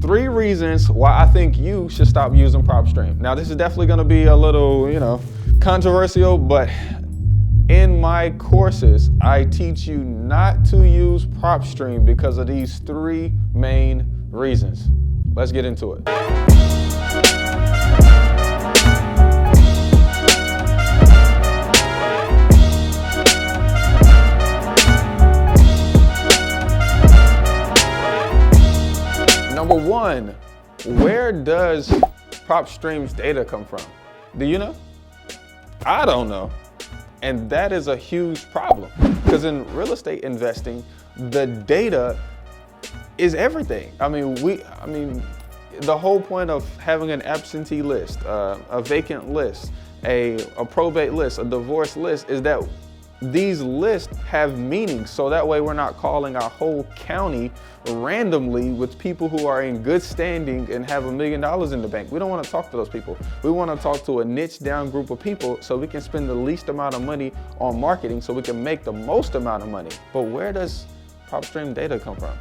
3 reasons why I think you should stop using Propstream. Now, this is definitely going to be a little, controversial, but in my courses, I teach you not to use Propstream because of these 3 main reasons. Let's get into it. Number 1, where does Propstream's data come from? Do you know? I don't know. And that is a huge problem, because in real estate investing, the data is everything. The whole point of having an absentee list, a vacant list, a probate list, a divorce list, is that these lists have meaning. So that way we're not calling our whole county randomly with people who are in good standing and have $1 million in the bank. We don't want to talk to those people. We want to talk to a niche down group of people so we can spend the least amount of money on marketing so we can make the most amount of money. But where does Propstream data come from?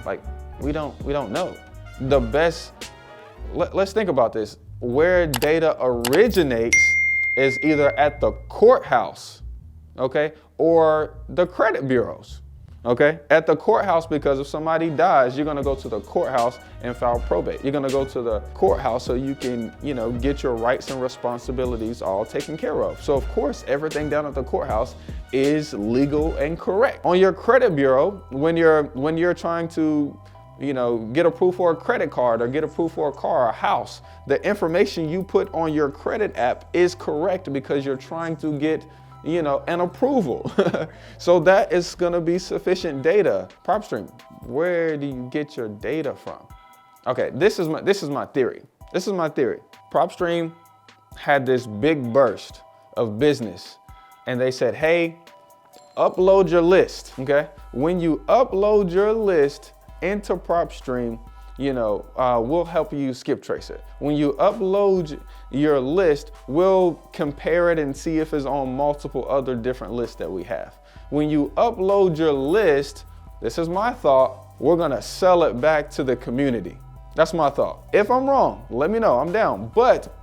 Like, we don't know. Let's think about this. Where data originates is either at the courthouse, okay, or the credit bureaus, okay? At the courthouse, because if somebody dies, you're gonna go to the courthouse and file probate. You're gonna go to the courthouse so you can, get your rights and responsibilities all taken care of. So of course, everything down at the courthouse is legal and correct. On your credit bureau, when you're trying to get approved for a credit card or get approved for a car, a house, the information you put on your credit app is correct because you're trying to get an approval. So that is gonna be sufficient data. Propstream, where do you get your data from? Okay, this is my theory. Propstream had this big burst of business and they said, hey, upload your list, okay? When you upload your list into Propstream, we'll help you skip trace it. When you upload your list, we'll compare it and see if it's on multiple other different lists that we have. When you upload your list, this is my thought, we're gonna sell it back to the community. That's my thought. If I'm wrong, let me know, I'm down. But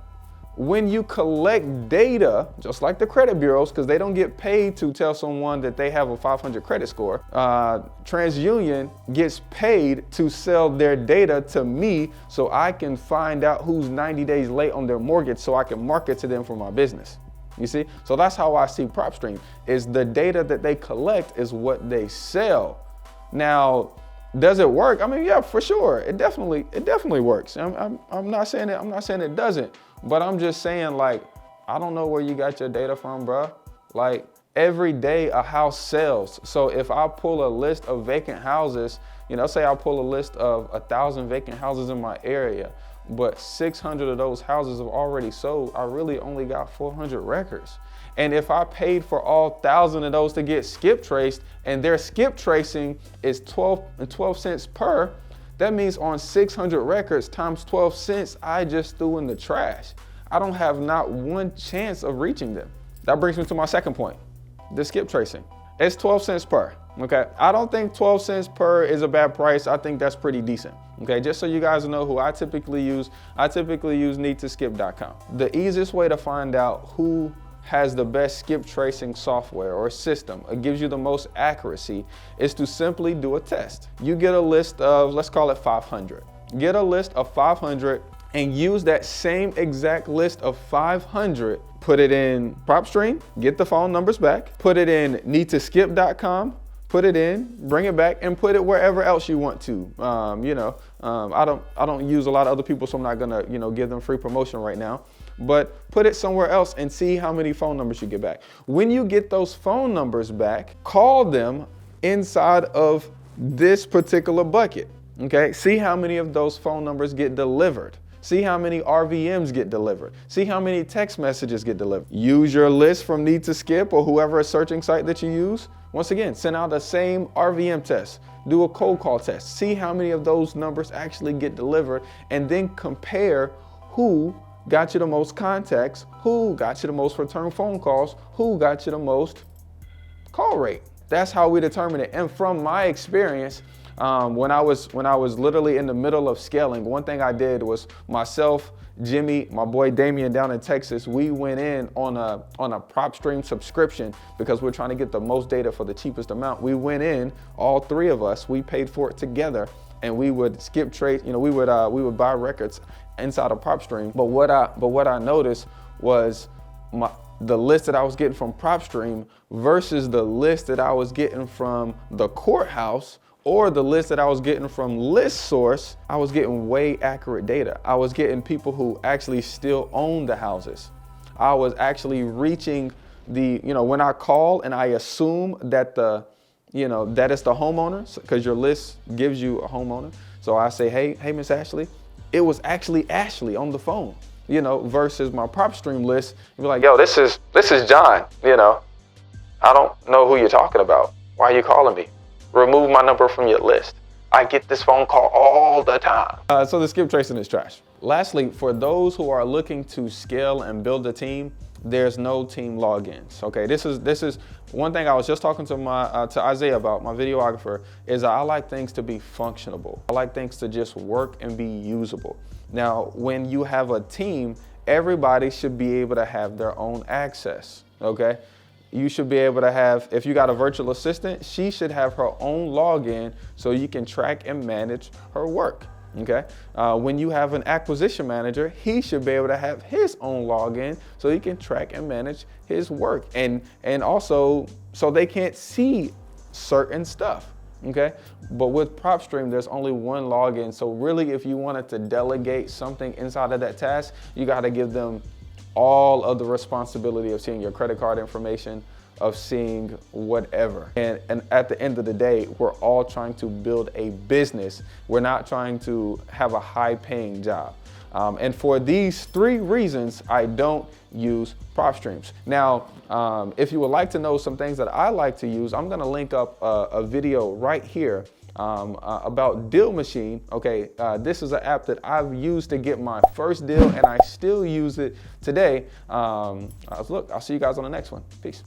when you collect data, just like the credit bureaus, because they don't get paid to tell someone that they have a 500 credit score, TransUnion gets paid to sell their data to me so I can find out who's 90 days late on their mortgage so I can market to them for my business. You see? So that's how I see Propstream, is the data that they collect is what they sell. Now, does it work? Yeah, for sure. It definitely works. I'm not saying it doesn't. But I'm just saying, I don't know where you got your data from, bruh. Every day a house sells. So if I pull a list of vacant houses, say I pull a list of 1,000 vacant houses in my area, but 600 of those houses have already sold, I really only got 400 records. And if I paid for all 1,000 of those to get skip traced, and their skip tracing is 12 cents per, that means on 600 records times 12 cents, I just threw in the trash. I don't have not one chance of reaching them. That brings me to my second point, the skip tracing. It's 12 cents per, okay? I don't think 12 cents per is a bad price. I think that's pretty decent, okay? Just so you guys know who I typically use needtoskip.com. The easiest way to find out who has the best skip tracing software or system, it gives you the most accuracy, is to simply do a test. You get a list of, let's call it 500. Get a list of 500 and use that same exact list of 500, put it in Propstream, get the phone numbers back, put it in needtoskip.com, put it in, bring it back, and put it wherever else you want to. I don't use a lot of other people, so I'm not gonna, give them free promotion right now. But put it somewhere else and see how many phone numbers you get back. When you get those phone numbers back, call them inside of this particular bucket, okay? See how many of those phone numbers get delivered. See how many RVMs get delivered. See how many text messages get delivered. Use your list from Need to Skip or whoever searching site that you use. Once again, send out the same RVM test. Do a cold call test. See how many of those numbers actually get delivered, and then compare who got you the most contacts, who got you the most return phone calls, who got you the most call rate. That's how we determine it. And from my experience, When I was literally in the middle of scaling, one thing I did was myself, Jimmy, my boy Damien down in Texas, we went in on a Propstream subscription because we're trying to get the most data for the cheapest amount. We went in, all three of us, we paid for it together, and we would skip trades. You know, we would buy records inside of Propstream. But what I noticed was the list that I was getting from Propstream versus the list that I was getting from the courthouse or the list that I was getting from List Source, I was getting way accurate data. I was getting people who actually still own the houses. I was actually reaching when I call and I assume that that it's the homeowner, because your list gives you a homeowner. So I say, hey, Miss Ashley, it was actually Ashley on the phone, versus my Propstream list. You'd be like, yo, this is John, I don't know who you're talking about. Why are you calling me? Remove my number from your list. I get this phone call all the time. So the skip tracing is trash. Lastly, for those who are looking to scale and build a team, there's no team logins. Okay, this is one thing I was just talking to to Isaiah about, my videographer, is I like things to be functionable. I like things to just work and be usable. Now, when you have a team, everybody should be able to have their own access. Okay. You should be able to have, if you got a virtual assistant, she should have her own login so you can track and manage her work, okay? When you have an acquisition manager, he should be able to have his own login so he can track and manage his work. And also, so they can't see certain stuff, okay? But with Propstream, there's only one login. So really, if you wanted to delegate something inside of that task, you gotta give them all of the responsibility of seeing your credit card information, of seeing whatever. And at the end of the day, we're all trying to build a business. We're not trying to have a high-paying job. And for these three reasons, I don't use Propstreams. Now, if you would like to know some things that I like to use, I'm gonna link up a video right here about Deal Machine. Okay, this is an app that I've used to get my first deal, and I still use it today. Look, I'll see you guys on the next one. Peace.